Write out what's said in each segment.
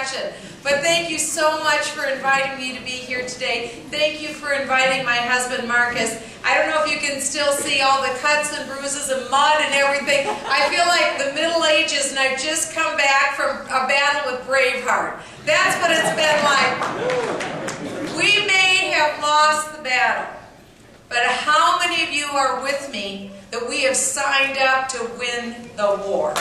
election. But thank you so much for inviting me to be here today. Thank you for inviting my husband, Marcus. I don't know if you can still see all the cuts and bruises and mud and everything. I feel like the Middle Ages and I've just come back from a battle with Braveheart. That's what it's been like. We may have lost the battle, but how many of you are with me that we have signed up to win the war?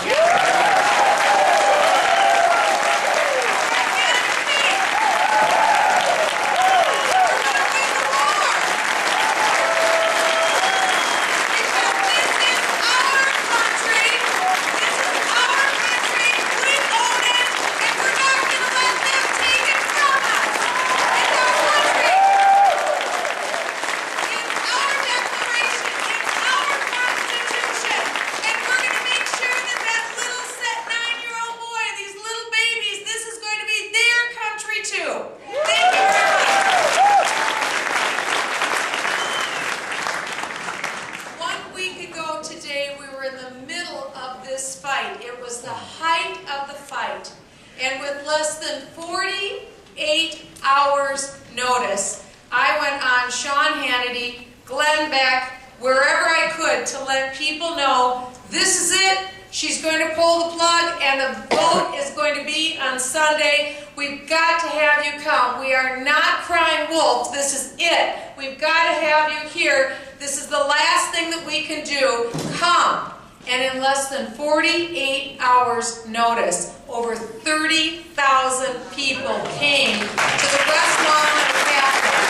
And with less than 48 hours notice, I went on Sean Hannity, Glenn Beck, wherever I could to let people know this is it. She's going to pull the plug and the vote is going to be on Sunday. We've got to have you come. We are not crying wolf. This is it. We've got to have you here. This is the last thing that we can do. Come. And in less than 48 hours notice, over 30,000 people came to the West Lawn of the Capitol.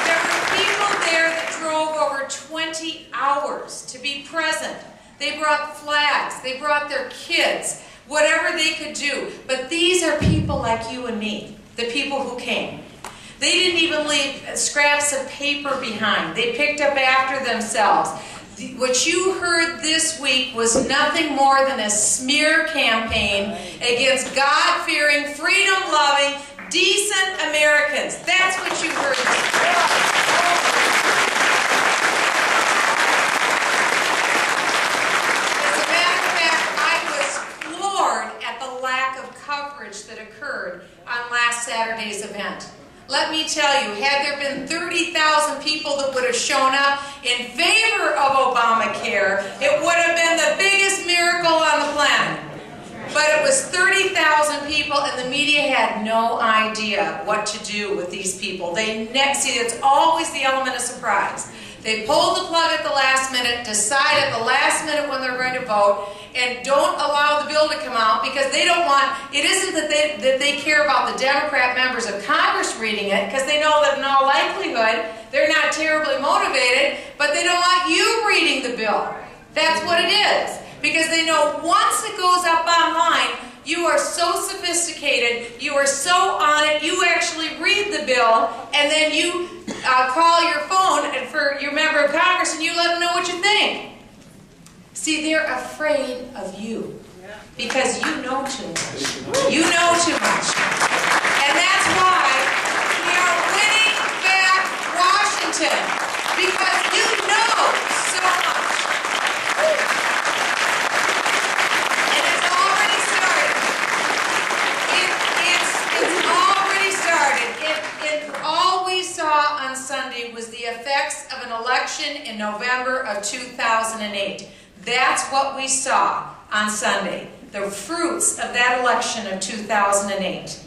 There were people there that drove over 20 hours to be present. They brought flags, they brought their kids, whatever they could do. But these are people like you and me, the people who came. They didn't even leave scraps of paper behind. They picked up after themselves. What you heard this week was nothing more than a smear campaign against God-fearing, freedom-loving, decent Americans. That's what you heard. As a matter of fact, I was floored at the lack of coverage that occurred on last Saturday's event. Let me tell you, had there been 30,000 people that would have shown up in favor of Obamacare, it would have been the biggest miracle on the planet. But it was 30,000 people, and the media had no idea what to do with these people. See, it's always the element of surprise. They pull the plug at the last minute, decide at the last minute when they're going to vote, and don't allow the bill to come out because they don't want, it isn't that they care about the Democrat members of Congress reading it, because they know that in all likelihood they're not terribly motivated, but they don't want you reading the bill. That's what it is. Because they know once it goes up online, you are so sophisticated, you are so on it, you actually read the bill, and then you call your phone for your member of Congress and you let them know what you think. See, they're afraid of you because you know too much. You know too much. And that's why we are winning back Washington, because you know so much. And it's already started. It's already started. All we saw on Sunday was the effects of an election in November of 2008. That's what we saw on Sunday, the fruits of that election of 2008.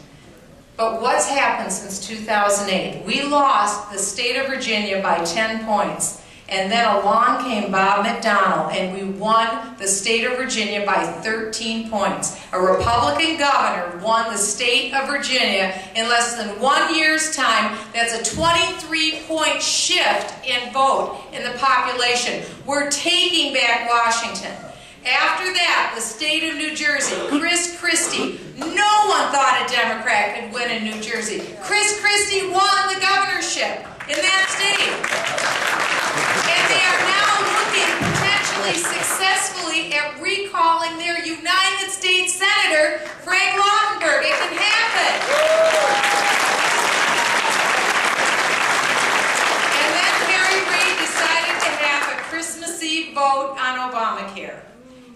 But what's happened since 2008? We lost the state of Virginia by 10 points. And then along came Bob McDonnell, and we won the state of Virginia by 13 points. A Republican governor won the state of Virginia in less than 1 year's time. That's a 23-point shift in vote in the population. We're taking back Washington. After that, the state of New Jersey, Chris Christie. No one thought a Democrat could win in New Jersey. Chris Christie won the governorship in that state. And they are now looking potentially successfully at recalling their United States Senator, Frank Lautenberg. It can happen. And then Harry Reid decided to have a Christmas Eve vote on Obamacare.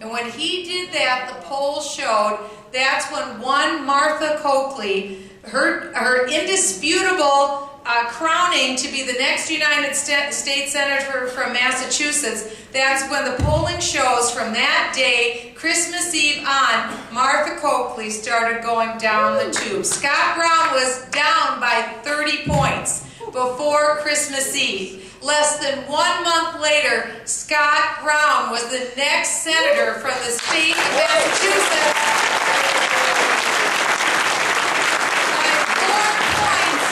And when he did that, the polls showed that's when one Martha Coakley, her indisputable crowning to be the next United States Senator from Massachusetts, that's when the polling shows from that day, Christmas Eve on, Martha Coakley started going down the tube. Scott Brown was down by 30 points before Christmas Eve. Less than 1 month later, Scott Brown was the next senator from the state of Massachusetts by 4 points,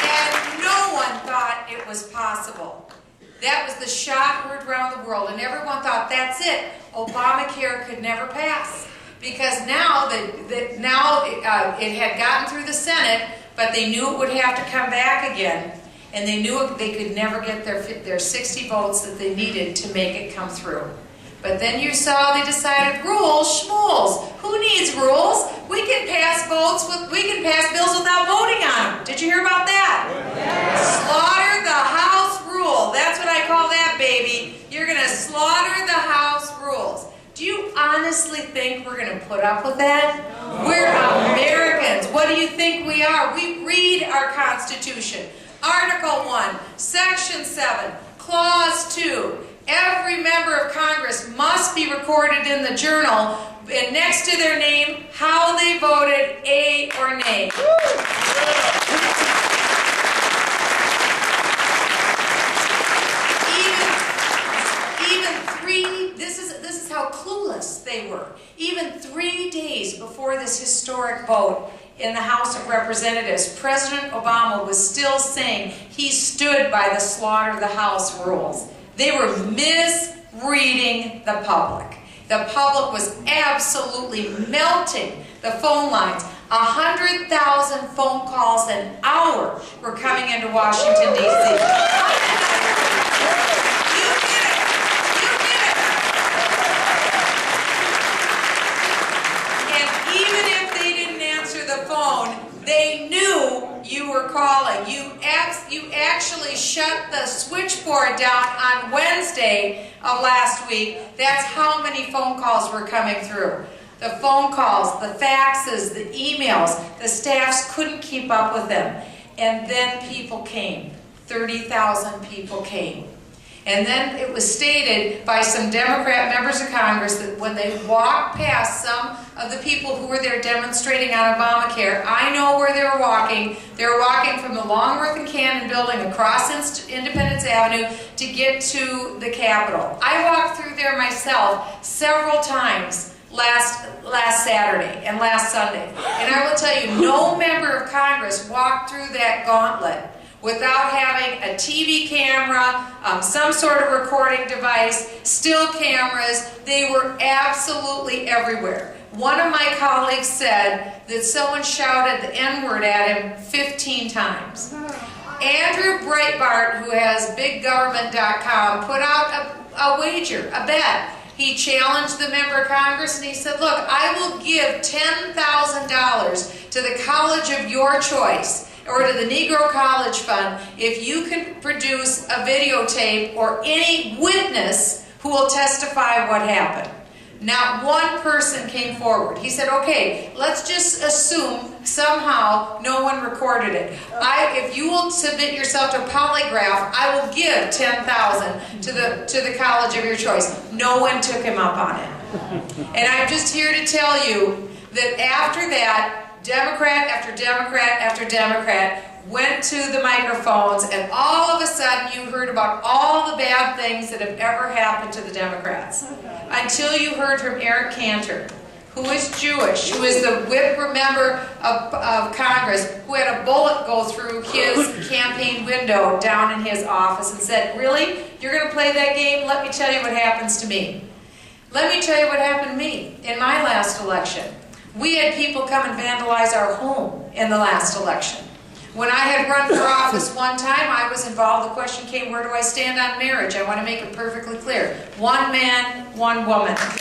and no one thought it was possible. That was the shot heard around the world, and everyone thought, that's it. Obamacare could never pass, because now it had gotten through the Senate, but they knew it would have to come back again. And they knew they could never get their 60 votes that they needed to make it come through. But then you saw they decided rules, schmools. Who needs rules? We can pass bills without voting on them. Did you hear about that? Yeah. Slaughter the House rule. That's what I call that, baby. You're going to slaughter the House rules. Do you honestly think we're going to put up with that? No. We're Americans. What do you think we are? We read our Constitution. Article 1, Section 7, Clause 2. Every member of Congress must be recorded in the journal, and next to their name, how they voted, A or nay. This is how clueless they were. Even 3 days before this historic vote in the House of Representatives, President Obama was still saying he stood by the slaughter of the House rules. They were misreading the public. The public was absolutely melting the phone lines. 100,000 phone calls an hour were coming into Washington, D.C. They knew you were calling. You actually shut the switchboard down on Wednesday of last week. That's how many phone calls were coming through. The phone calls, the faxes, the emails, the staffs couldn't keep up with them. And then people came. 30,000 people came. And then it was stated by some Democrat members of Congress that when they walked past some of the people who were there demonstrating on Obamacare, I know where they were walking. They were walking from the Longworth and Cannon building across Independence Avenue to get to the Capitol. I walked through there myself several times last Saturday and last Sunday. And I will tell you, no member of Congress walked through that gauntlet without having a TV camera, some sort of recording device, still cameras. They were absolutely everywhere. One of my colleagues said that someone shouted the N-word at him 15 times. Andrew Breitbart, who has biggovernment.com, put out a wager, a bet. He challenged the member of Congress and he said, look, I will give $10,000 to the college of your choice, or to the Negro College Fund, if you can produce a videotape or any witness who will testify what happened. Not one person came forward. He said, okay, let's just assume somehow no one recorded it. If you will submit yourself to a polygraph, I will give $10,000 to the college of your choice. No one took him up on it. And I'm just here to tell you that after that, Democrat after Democrat after Democrat went to the microphones, and all of a sudden you heard about all the bad things that have ever happened to the Democrats. Until you heard from Eric Cantor, who is Jewish, who is the whip member of Congress, who had a bullet go through his campaign window down in his office and said, really? You're going to play that game? Let me tell you what happens to me. Let me tell you what happened to me in my last election. We had people come and vandalize our home in the last election. When I had run for office one time, I was involved. The question came, where do I stand on marriage? I want to make it perfectly clear. One man, one woman. That's